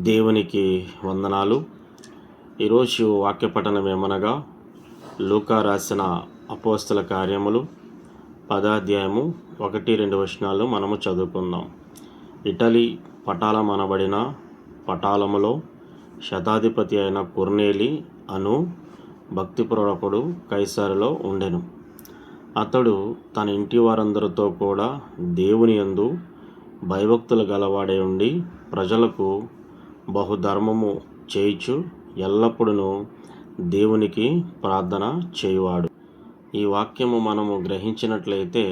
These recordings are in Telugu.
దేవునికి వందనాలు. ఈరోజు వాక్య పఠనం ఏమనగా లూకా రాసిన అపోస్తల కార్యములు 10వ అధ్యాయము 1-2 వచనాలు మనము చదువుకుందాం. ఇటలీ పటాలమనబడిన పటాలములో శతాధిపతి అయిన కొర్నేలి అను భక్తిపరుడొకడు కైసరులో ఉండెను. అతడు తన ఇంటి వారందరితో కూడా దేవుని యందు భయభక్తులు గలవాడై ఉండి ప్రజలకు బహుధర్మము చేయుచు ఎల్లప్పుడూ దేవునికి ప్రార్థన చేయువాడు. ఈ వాక్యము మనము గ్రహించినట్లయితే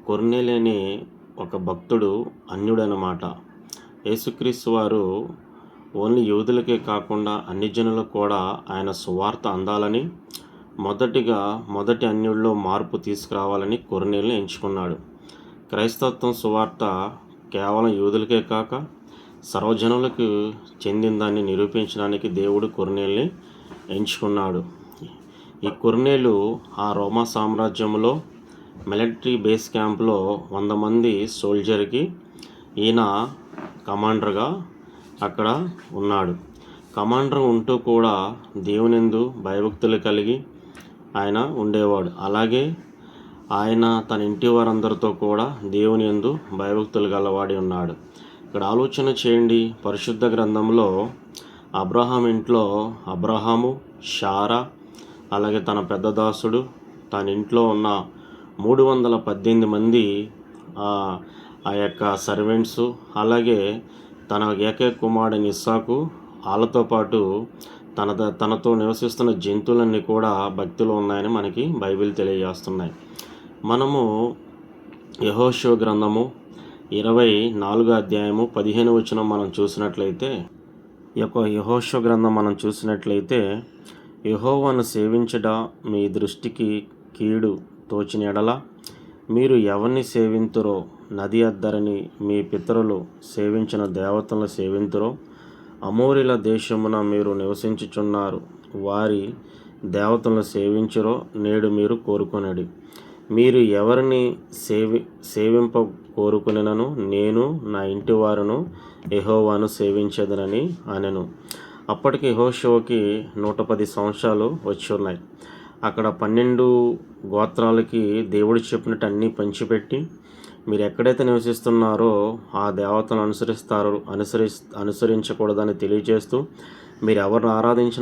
కొర్నేలి అనే ఒక భక్తుడు అన్యుడనమాట. యేసుక్రీస్తు వారు ఓన్లీ యూదులకే కాకుండా అన్ని జనులకు కూడా ఆయన సువార్త అందాలని, మొదటి అన్యుల్లో మార్పు తీసుకురావాలని కొర్నేలిని ఎంచుకున్నాడు. క్రైస్తవత్వం సువార్త కేవలం యూదులకే కాక సర్వజనులకు చెందిందాన్ని నిరూపించడానికి దేవుడు కొర్నేలిని ఎంచుకున్నాడు. ఈ కొర్నేలు ఆ రోమా సామ్రాజ్యంలో మిలిటరీ బేస్ క్యాంప్లో 100 మంది సోల్జర్కి ఈయన కమాండర్గా అక్కడ ఉన్నాడు. కమాండర్ ఉంటూ కూడా దేవునియందు భయభక్తులు కలిగి ఆయన ఉండేవాడు. అలాగే ఆయన తన ఇంటి వారందరితో కూడా దేవునియందు భయభక్తులు గలవాడి ఉన్నాడు. ఇక్కడ ఆలోచన చేయండి, పరిశుద్ధ గ్రంథంలో అబ్రహాం ఇంట్లో అబ్రహాము, శారా, అలాగే తన పెద్ద దాసుడు, తన ఇంట్లో ఉన్న 318 మంది ఆ యొక్క సర్వెంట్స్, అలాగే తన ఏకైక కుమారుడు ఇస్సాకు, వాళ్ళతో పాటు తనతో నివసిస్తున్న జంతువులన్నీ కూడా భక్తిలో ఉన్నాయని మనకి బైబిల్ తెలియజేస్తున్నాయి. మనము యెహోషువ గ్రంథము 24వ అధ్యాయము 15వ వచనం మనం చూసినట్లయితే, యెహోషువ గ్రంథం మనం చూసినట్లయితే, యెహోవాను సేవించడా మీ దృష్టికి కీడు తోచిన ఎడల మీరు ఎవరిని సేవింతురో, నది అద్దరని మీ పితరులు సేవించిన దేవతలను సేవింతురో, అమోరీల దేశమున మీరు నివసించుచున్నారు వారి దేవతలను సేవించురో నేడు మీరు కోరుకొనడి. మీరు ఎవరిని సేవింప కోరుకునేనను నేను నా ఇంటి వారును యెహోవాను సేవించేదనని అనెను. అప్పటికి యెహోషువకి 110 సంవత్సరాలు వచ్చి ఉన్నాయి. అక్కడ 12 గోత్రాలకి దేవుడు చెప్పినట్టు అన్నీ పంచిపెట్టి, మీరు ఎక్కడైతే నివసిస్తున్నారో ఆ దేవతలను అనుసరించకూడదని తెలియజేస్తూ, మీరు ఎవరిని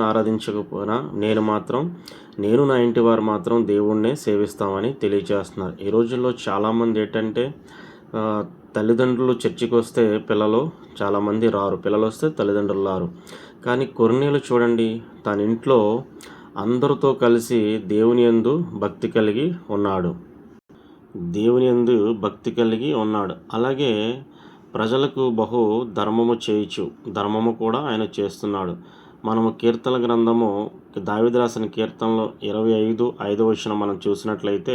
ఆరాధించకపోయినా నేను నా ఇంటి వారు మాత్రం దేవుణ్ణే సేవిస్తామని తెలియజేస్తున్నారు. ఈ రోజుల్లో చాలామంది ఏంటంటే తల్లిదండ్రులు చర్చికి వస్తే పిల్లలు చాలామంది రారు, పిల్లలు వస్తే తల్లిదండ్రులు రారు. కానీ కొర్నేలు చూడండి, తన ఇంట్లో అందరితో కలిసి దేవుని యందు భక్తి కలిగి ఉన్నాడు. అలాగే ప్రజలకు బహు ధర్మము చేయుచు, ధర్మము కూడా ఆయన చేస్తున్నాడు. మనము కీర్తన గ్రంథము దావీదు రాసిన కీర్తనలో 25:5 వచనం మనం చూసినట్లయితే,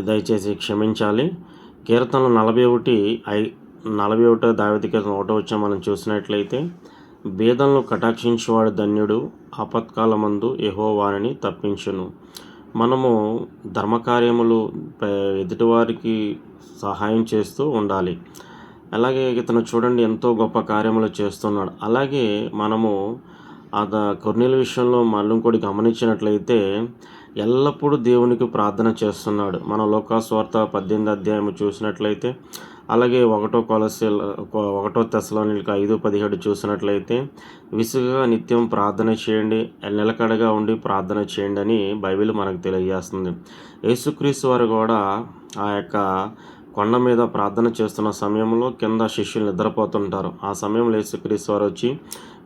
దయచేసి క్షమించాలి, కీర్తనలు 41 దావీదు కీర్తన 1వ వచనం మనం చూసినట్లయితే, బీదలను కటాక్షించువాడు ధన్యుడు, ఆపత్కాలమందు యెహోవాని తప్పించును. మనము ధర్మకార్యములు ఎదుటివారికి సహాయం చేస్తూ ఉండాలి. అలాగే ఇతను చూడండి ఎంతో గొప్ప కార్యములు చేస్తున్నాడు. అలాగే మనము కొర్నేలి విషయంలో మనం కూడా గమనించినట్లయితే ఎల్లప్పుడూ దేవునికి ప్రార్థన చేస్తున్నాడు. మన లోకాసువార్త 18వ అధ్యాయం చూసినట్లయితే, అలాగే 1 తెస్సలోనికైయులు 5:17 చూసినట్లయితే, విసుగుగా నిత్యం ప్రార్థన చేయండి, నిలకడగా ఉండి ప్రార్థన చేయండి అని బైబిల్ మనకు తెలియజేస్తుంది. యేసుక్రీస్తు వారు కూడా ఆ యొక్క కొండ మీద ప్రార్థన చేస్తున్న సమయంలో కింద శిష్యులు నిద్రపోతుంటారు. ఆ సమయంలో యేసుక్రీస్తు వారు వచ్చి,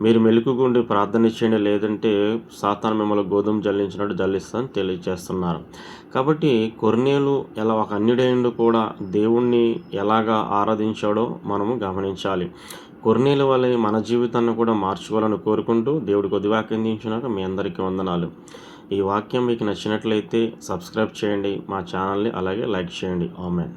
మీరు మెలకుగుండి ప్రార్థన చేయండి, లేదంటే సాతాను మిమ్మల్ని గోధుమ జల్లించినట్టు జల్లిస్తానని తెలియజేస్తున్నారు. కాబట్టి కొర్నేలు ఎలా ఒక అన్యుడైండు కూడా దేవుణ్ణి ఎలాగా ఆరాధించాడో మనము గమనించాలి. కొర్నేలు వల్ల మన జీవితాన్ని కూడా మార్చుకోవాలని కోరుకుంటూ దేవుడి కొద్ది వాక్యం దించినాక మీ అందరికీ వందనాలు. ఈ వాక్యం మీకు నచ్చినట్లయితే సబ్స్క్రైబ్ చేయండి, మా ఛానల్ని అలాగే లైక్ చేయండి. ఆమేన్.